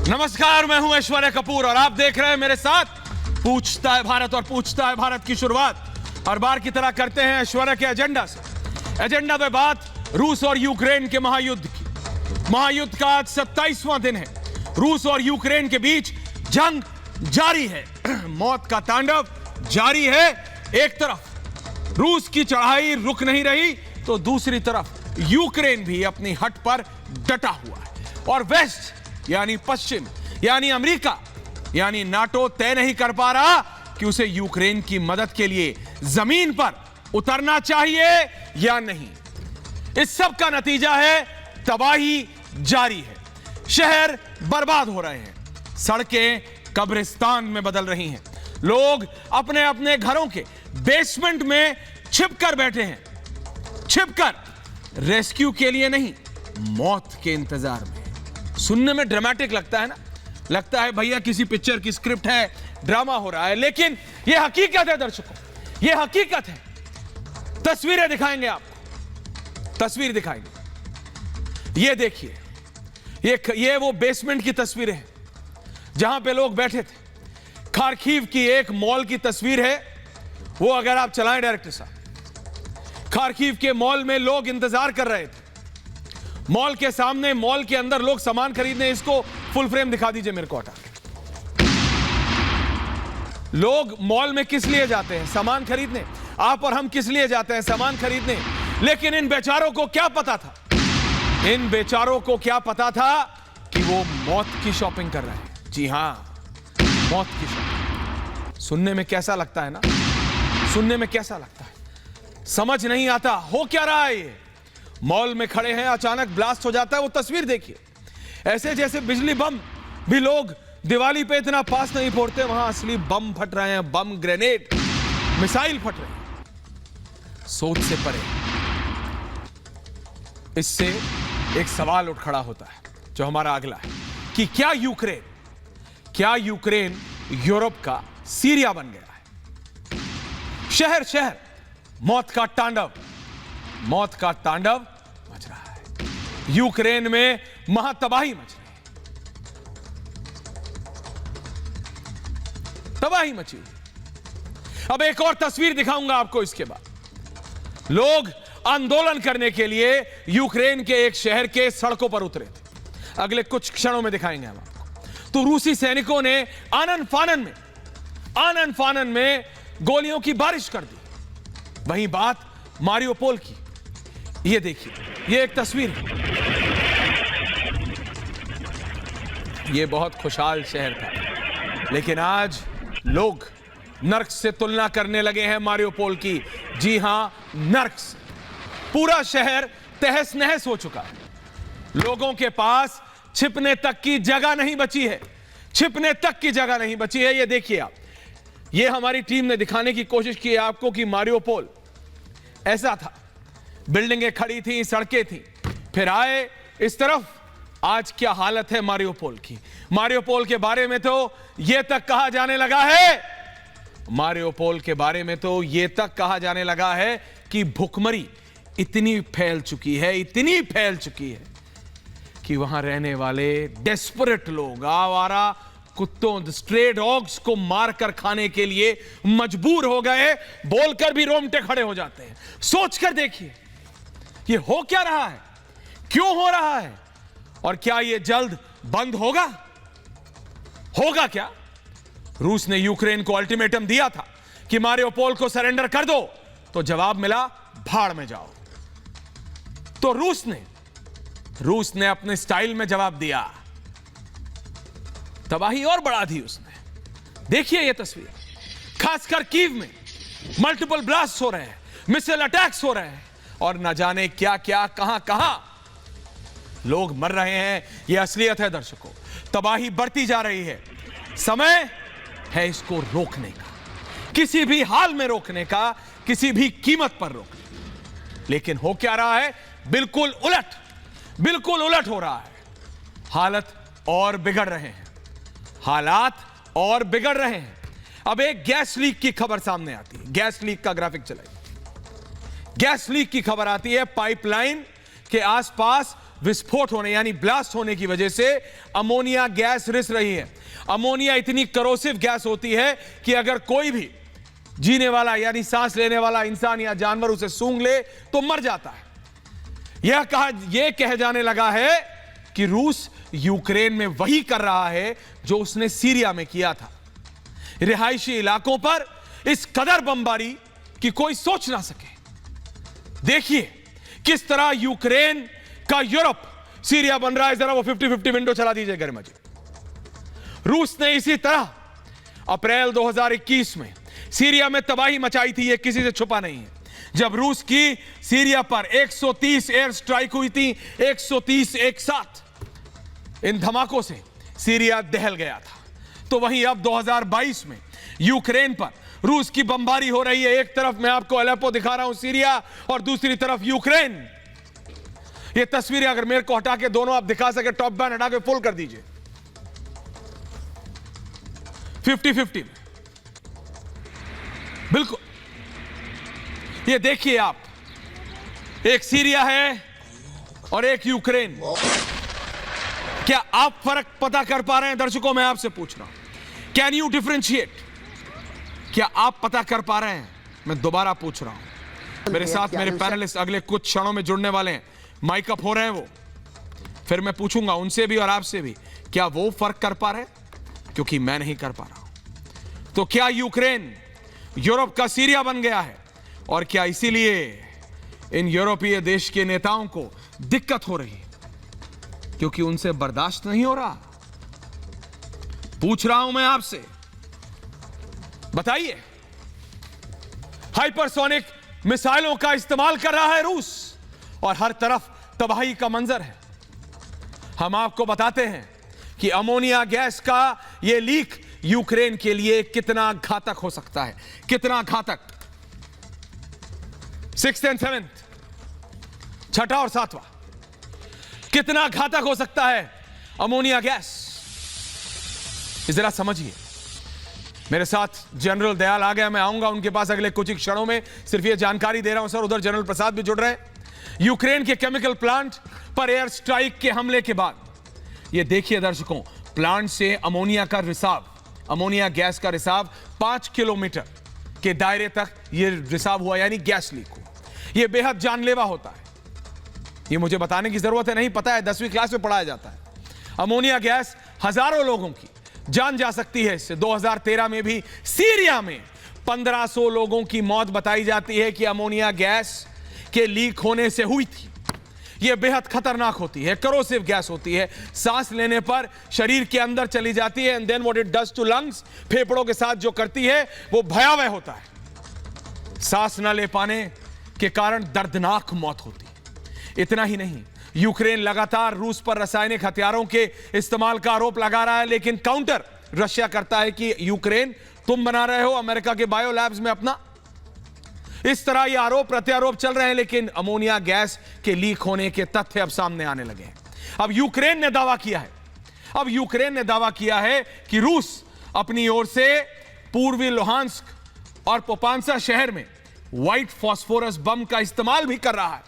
नमस्कार, मैं हूं ऐश्वर्या कपूर और आप देख रहे हैं मेरे साथ पूछता है भारत। और पूछता है भारत की शुरुआत हर बार की तरह करते हैं ऐश्वर्या के एजेंडा से। एजेंडा में बात रूस और यूक्रेन के महायुद्ध की। महायुद्ध का आज 27वां दिन है। रूस और यूक्रेन के बीच जंग जारी है। मौत का तांडव जारी है। एक तरफ रूस की चढ़ाई रुक नहीं रही तो दूसरी तरफ यूक्रेन भी अपनी हट पर डटा हुआ है। और वेस्ट यानी पश्चिम यानी अमेरिका यानी नाटो तय नहीं कर पा रहा कि उसे यूक्रेन की मदद के लिए जमीन पर उतरना चाहिए या नहीं। इस सब का नतीजा है तबाही जारी है। शहर बर्बाद हो रहे हैं, सड़कें कब्रिस्तान में बदल रही हैं। लोग अपने अपने घरों के बेसमेंट में छिपकर बैठे हैं, छिपकर रेस्क्यू के लिए नहीं, मौत के इंतजार में। सुनने में ड्रामेटिक लगता है ना, लगता है भैया किसी पिक्चर की स्क्रिप्ट है, ड्रामा हो रहा है, लेकिन यह हकीकत है दर्शकों, यह हकीकत है। तस्वीरें दिखाएंगे आपको, तस्वीर दिखाएंगे। ये देखिए, ये वो बेसमेंट की तस्वीरें हैं जहां पे लोग बैठे थे। खार्किव की एक मॉल की तस्वीर है, वो अगर आप चलाएं डायरेक्टर साहब। खार्किव के मॉल में लोग इंतजार कर रहे थे। मॉल के सामने, मॉल के अंदर लोग सामान खरीदने। इसको फुल फ्रेम दिखा दीजिए मेरे को हटा के। लोग मॉल में किस लिए जाते हैं? सामान खरीदने। आप और हम किस लिए जाते हैं? सामान खरीदने। लेकिन इन बेचारों को क्या पता था? इन बेचारों को क्या पता था कि वो मौत की शॉपिंग कर रहे हैं। जी हां, मौत की शॉपिंग। सुनने में कैसा लगता है ना, सुनने में कैसा लगता है, समझ नहीं आता हो क्या रहा है। ये मॉल में खड़े हैं, अचानक ब्लास्ट हो जाता है। वो तस्वीर देखिए, ऐसे जैसे बिजली बम भी लोग दिवाली पे इतना पास नहीं फोड़ते, वहां असली बम फट रहे हैं। बम, ग्रेनेड, मिसाइल फट रहे हैं। सोच से परे। इससे एक सवाल उठ खड़ा होता है जो हमारा अगला है कि क्या यूक्रेन यूरोप का सीरिया बन गया है? शहर शहर मौत का तांडव मच रहा है। यूक्रेन में महातबाही मच रही है, तबाही मची हुई। अब एक और तस्वीर दिखाऊंगा आपको। इसके बाद लोग आंदोलन करने के लिए यूक्रेन के एक शहर के सड़कों पर उतरे थे। अगले कुछ क्षणों में दिखाएंगे हम आपको। तो रूसी सैनिकों ने आनन फानन में गोलियों की बारिश कर दी। वहीं बात मारियोपोल की। ये देखिए, ये एक तस्वीर है। ये बहुत खुशहाल शहर था, लेकिन आज लोग नर्क से तुलना करने लगे हैं मारियोपोल की। जी हां, नर्क से। पूरा शहर तहस नहस हो चुका है। लोगों के पास छिपने तक की जगह नहीं बची है, छिपने तक की जगह नहीं बची है। ये देखिए आप, ये हमारी टीम ने दिखाने की कोशिश की है आपको कि मारियोपोल ऐसा था। बिल्डिंगें खड़ी थी, सड़कें थी, फिर आए इस तरफ। आज क्या हालत है मारियोपोल की। मारियोपोल के बारे में तो यह तक कहा जाने लगा है, मारियोपोल के बारे में तो यह तक कहा जाने लगा है कि भुखमरी इतनी फैल चुकी है कि वहां रहने वाले डेस्परेट लोग, आवारा कुत्तों, स्ट्रे डॉग्स को मारकर खाने के लिए मजबूर हो गए। बोलकर भी रोंगटे खड़े हो जाते हैं। सोचकर देखिए, ये हो क्या रहा है, क्यों हो रहा है, और क्या ये जल्द बंद होगा क्या? रूस ने यूक्रेन को अल्टीमेटम दिया था कि मारियोपोल को सरेंडर कर दो, तो जवाब मिला भाड़ में जाओ। तो रूस ने अपने स्टाइल में जवाब दिया, तबाही और बढ़ा दी उसने। देखिए ये तस्वीर, खासकर कीव में मल्टीपल ब्लास्ट हो रहे हैं, मिसाइल अटैक्स हो रहे हैं, और न जाने क्या क्या, कहां लोग मर रहे हैं। यह असलियत है दर्शकों। तबाही बढ़ती जा रही है। समय है इसको रोकने का, किसी भी हाल में रोकने का, किसी भी कीमत पर रोकने का। लेकिन हो क्या रहा है? बिल्कुल उलट हो रहा है। हालात और बिगड़ रहे हैं। अब एक गैस लीक की खबर सामने आती है। गैस लीक का ग्राफिक चलाइए। गैस लीक की खबर आती है। पाइपलाइन के आसपास विस्फोट होने यानी ब्लास्ट होने की वजह से अमोनिया गैस रिस रही है। अमोनिया इतनी करोसिव गैस होती है कि अगर कोई भी जीने वाला यानी सांस लेने वाला इंसान या जानवर उसे सूंघ ले तो मर जाता है। यह कह जाने लगा है कि रूस यूक्रेन में वही कर रहा है जो उसने सीरिया में किया था। रिहायशी इलाकों पर इस कदर बमबारी कि कोई सोच ना सके। देखिए किस तरह यूक्रेन का यूरोप सीरिया बन रहा है। जरा वो 50-50 विंडो चला दीजिए घर में। रूस ने इसी तरह अप्रैल 2021 में सीरिया में तबाही मचाई थी, यह किसी से छुपा नहीं है। जब रूस की सीरिया पर 130 एयर स्ट्राइक हुई थी, 130 एक साथ, इन धमाकों से सीरिया दहल गया था। तो वहीं अब 2022 में यूक्रेन पर रूस की बमबारी हो रही है। एक तरफ मैं आपको अलेप्पो दिखा रहा हूं सीरिया, और दूसरी तरफ यूक्रेन। ये तस्वीरें अगर मेरे को हटा के दोनों आप दिखा सके, टॉप बैन हटा के फुल कर दीजिए। 50-50 में बिल्कुल। ये देखिए आप, एक सीरिया है और एक यूक्रेन। क्या आप फर्क पता कर पा रहे हैं? दर्शकों, मैं आपसे पूछ रहा हूं, कैन यू डिफरेंशिएट? क्या आप पता कर पा रहे हैं? मैं दोबारा पूछ रहा हूं। मेरे साथ मेरे पैनलिस्ट अगले कुछ क्षणों में जुड़ने वाले हैं, माइक अप हो रहे हैं वो। फिर मैं पूछूंगा उनसे भी और आपसे भी, क्या वो फर्क कर पा रहे हैं? क्योंकि मैं नहीं कर पा रहा हूं। तो क्या यूक्रेन यूरोप का सीरिया बन गया है? और क्या इसीलिए इन यूरोपीय देश के नेताओं को दिक्कत हो रही है? क्योंकि उनसे बर्दाश्त नहीं हो रहा? पूछ रहा हूं मैं आपसे, बताइए। हाइपरसोनिक मिसाइलों का इस्तेमाल कर रहा है रूस, और हर तरफ तबाही का मंजर है। हम आपको बताते हैं कि अमोनिया गैस का यह लीक यूक्रेन के लिए कितना घातक हो सकता है। कितना घातक। 6th and 7th, छठा और सातवां, कितना घातक हो सकता है अमोनिया गैस, जरा समझिए। मेरे साथ जनरल दयाल आ गया, मैं आऊंगा उनके पास अगले कुछ ही क्षणों में। सिर्फ ये जानकारी दे रहा हूं सर, उधर जनरल प्रसाद भी जुड़ रहे हैं। यूक्रेन के केमिकल प्लांट पर एयर स्ट्राइक के हमले के बाद, ये देखिए दर्शकों, प्लांट से अमोनिया का रिसाव, अमोनिया गैस का रिसाव 5 किलोमीटर के दायरे तक ये रिसाव हुआ, यानी गैस लीक हुआ। ये बेहद जानलेवा होता है। ये मुझे बताने की जरूरत है, नहीं पता है, 10वीं क्लास में पढ़ाया जाता है। अमोनिया गैस हजारों लोगों की जान जा सकती है इससे। 2013 में भी सीरिया में 1500 लोगों की मौत बताई जाती है कि अमोनिया गैस के लीक होने से हुई थी। यह बेहद खतरनाक होती है, करोसिव गैस होती है, सांस लेने पर शरीर के अंदर चली जाती है। And then what it does to lungs, फेफड़ों के साथ जो करती है वो भयावह होता है। सांस न ले पाने के कारण दर्दनाक मौत होती है। इतना ही नहीं, यूक्रेन लगातार रूस पर रासायनिक हथियारों के इस्तेमाल का आरोप लगा रहा है, लेकिन काउंटर रशिया करता है कि यूक्रेन तुम बना रहे हो अमेरिका के बायो लैब्स में अपना। इस तरह ये आरोप प्रत्यारोप चल रहे हैं, लेकिन अमोनिया गैस के लीक होने के तथ्य अब सामने आने लगे हैं। अब यूक्रेन ने दावा किया है कि रूस अपनी ओर से पूर्वी लुहांस्क और पोपांसा शहर में व्हाइट फास्फोरस बम का इस्तेमाल भी कर रहा है।